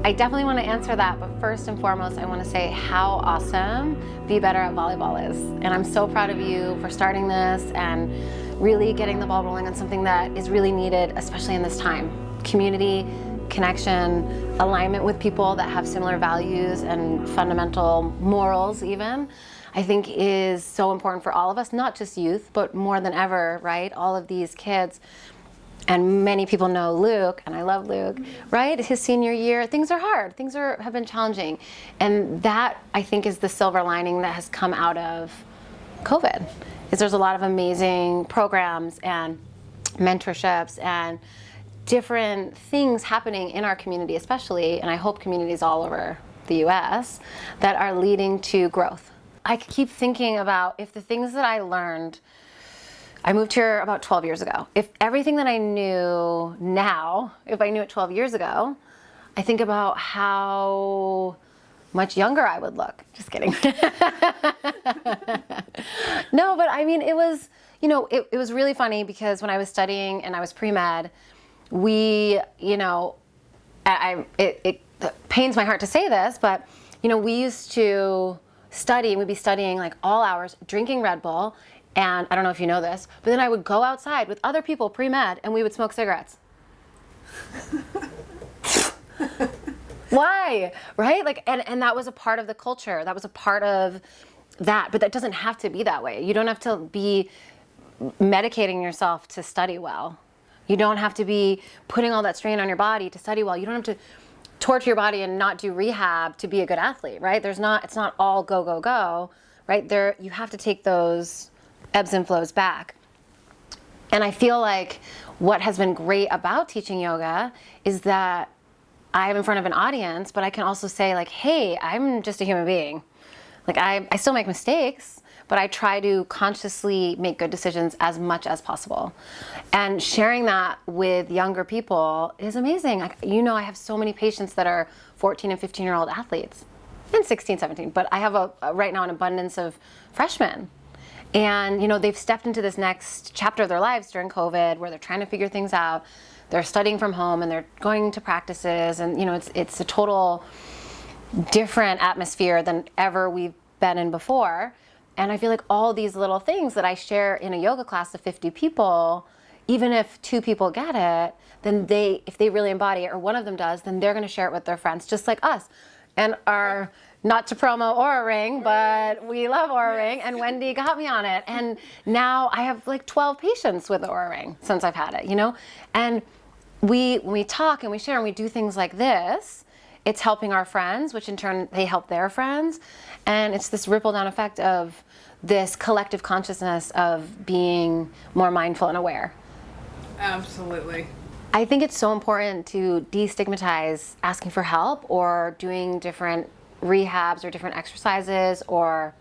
I definitely want to answer that, but first and foremost, I want to say how awesome Be Better at Volleyball is. And I'm so proud of you for starting this and really getting the ball rolling on something that is really needed, especially in this time. Community, connection, alignment with people that have similar values and fundamental morals even, I think is so important for all of us, not just youth, but more than ever, right? All of these kids. And many people know Luke, and I love Luke, right? His senior year, things are hard. Things have been challenging. And that, I think, is the silver lining that has come out of COVID, is there's a lot of amazing programs and mentorships and different things happening in our community especially, and I hope communities all over the US, that are leading to growth. I keep thinking about if the things that I learned, I moved here about 12 years ago. If everything that I knew now, if I knew it 12 years ago, I think about how much younger I would look. Just kidding. No, but I mean, it was, it was really funny because when I was studying and I was pre-med, we, it pains my heart to say this, but, we used to study, we'd be studying like all hours, drinking Red Bull. And I don't know if you know this, but then I would go outside with other people pre-med and we would smoke cigarettes. Why? Right? Like, and that was a part of the culture. That was a part of that, but that doesn't have to be that way. You don't have to be medicating yourself to study well. You don't have to be putting all that strain on your body to study well. You don't have to torture your body and not do rehab to be a good athlete, right? It's not all go, go, go, right? You have to take those ebbs and flows back. And I feel like what has been great about teaching yoga is that I am in front of an audience, but I can also say like, hey, I'm just a human being. Like I still make mistakes, but I try to consciously make good decisions as much as possible. And sharing that with younger people is amazing. I have so many patients that are 14 and 15-year-old athletes, and 16, 17, but I have right now an abundance of freshmen. And, they've stepped into this next chapter of their lives during COVID where they're trying to figure things out. They're studying from home and they're going to practices. And, it's a total different atmosphere than ever we've been in before. And I feel like all these little things that I share in a yoga class of 50 people, even if 2 people get it, then if they really embody it or one of them does, then they're going to share it with their friends, just like us. And not to promo Aura Ring, but we love Aura Ring, and Wendy got me on it. And now I have like 12 patients with the Aura Ring since I've had it, And when we talk and we share and we do things like this, it's helping our friends, which in turn they help their friends. And it's this ripple down effect of this collective consciousness of being more mindful and aware. Absolutely. I think it's so important to destigmatize asking for help or doing different rehabs or different exercises, or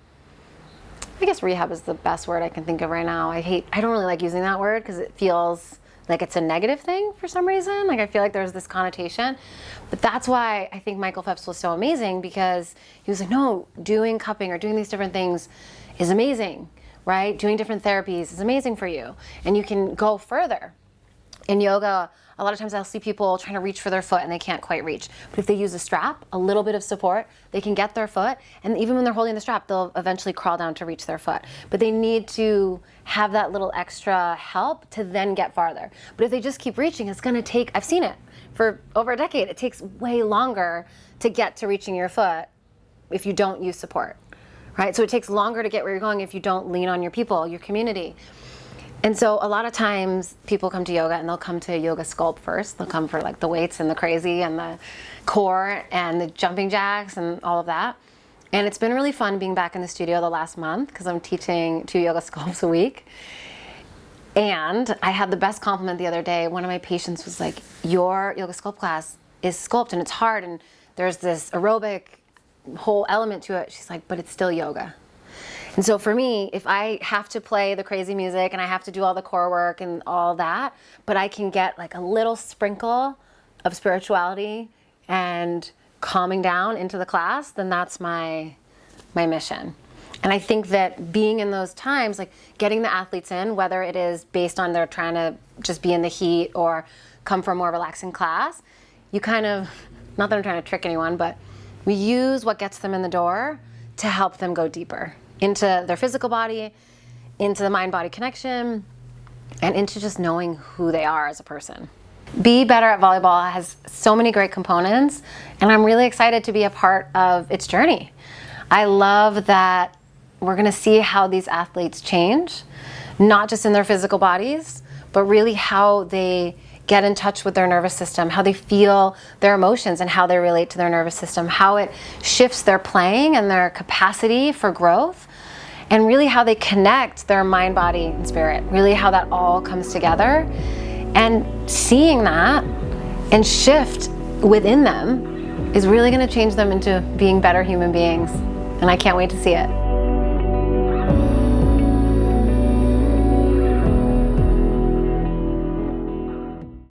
I guess rehab is the best word I can think of right now. I don't really like using that word because it feels like it's a negative thing for some reason. Like I feel like there's this connotation, but that's why I think Michael Phelps was so amazing, because he was like, no, doing cupping or doing these different things is amazing, right? Doing different therapies is amazing for you, and you can go further. In yoga, a lot of times I'll see people trying to reach for their foot and they can't quite reach. But if they use a strap, a little bit of support, they can get their foot. And even when they're holding the strap, they'll eventually crawl down to reach their foot. But they need to have that little extra help to then get farther. But if they just keep reaching, it's going to take, I've seen it for over a decade, it takes way longer to get to reaching your foot if you don't use support, right? So it takes longer to get where you're going if you don't lean on your people, your community. And so a lot of times people come to yoga and they'll come to yoga sculpt first. They'll come for like the weights and the crazy and the core and the jumping jacks and all of that. And it's been really fun being back in the studio the last month because I'm teaching 2 yoga sculpts a week. And I had the best compliment the other day. One of my patients was like, your yoga sculpt class is sculpt and it's hard and there's this aerobic whole element to it. She's like, but it's still yoga. And so for me, if I have to play the crazy music and I have to do all the core work and all that, but I can get like a little sprinkle of spirituality and calming down into the class, then that's my mission. And I think that being in those times, like getting the athletes in, whether it is based on they're trying to just be in the heat or come for a more relaxing class, you kind of not that I'm trying to trick anyone, but we use what gets them in the door to help them go deeper into their physical body, into the mind-body connection, and into just knowing who they are as a person. Be Better at Volleyball has so many great components, and I'm really excited to be a part of its journey. I love that we're going to see how these athletes change, not just in their physical bodies, but really how they get in touch with their nervous system, how they feel their emotions and how they relate to their nervous system, how it shifts their playing and their capacity for growth, and really how they connect their mind, body, and spirit, really how that all comes together. And seeing that and shift within them is really going to change them into being better human beings. And I can't wait to see it.